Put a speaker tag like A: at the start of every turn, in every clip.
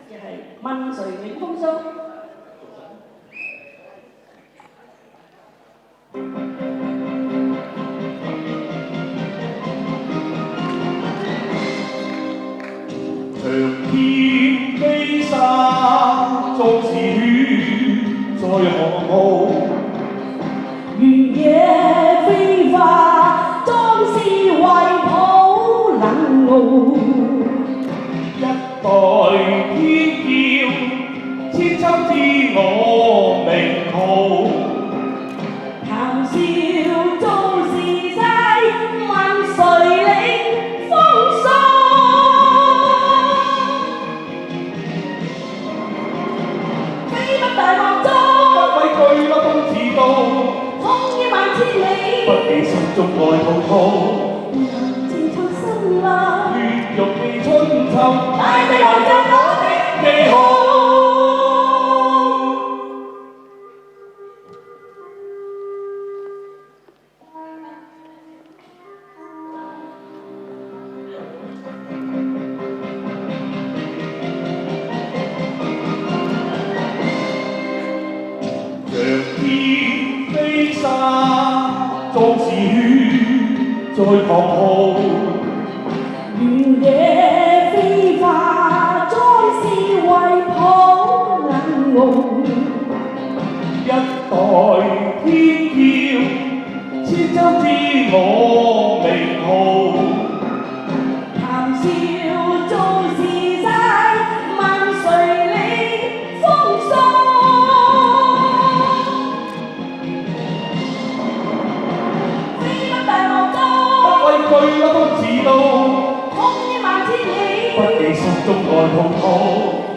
A: 就係問誰永風騷。
B: 長天飛沙，縱是血在航霧。
A: 原野飛花，裝飾為抱冷傲。
B: 一代天驕，千秋知我名號。
A: 談笑做時勢，問誰領風騷？飛不大漠中，
B: 不畏懼不公自道，
A: 風於萬千里，
B: 不記心中愛滔滔。
A: 自創生來，
B: 血肉記春秋，
A: 大地留着我的
B: 記號。像天飛沙，縱是血在狂號。
A: 原野飛花，裝飾為抱冷傲。
B: 一代天驕，千秋知我名號。
A: 談笑做時勢，問誰領風騷？飛不大漠中，
B: 不畏懼不公自道，
A: 風於萬千里，
B: 不記心中愛滔滔。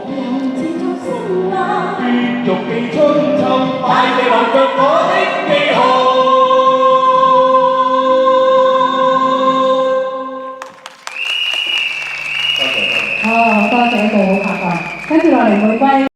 A: 由自創生來，
B: 血肉記春秋，大地留着我的記號。多謝。
C: 好，多謝一個好拍檔。跟住落嚟玫瑰。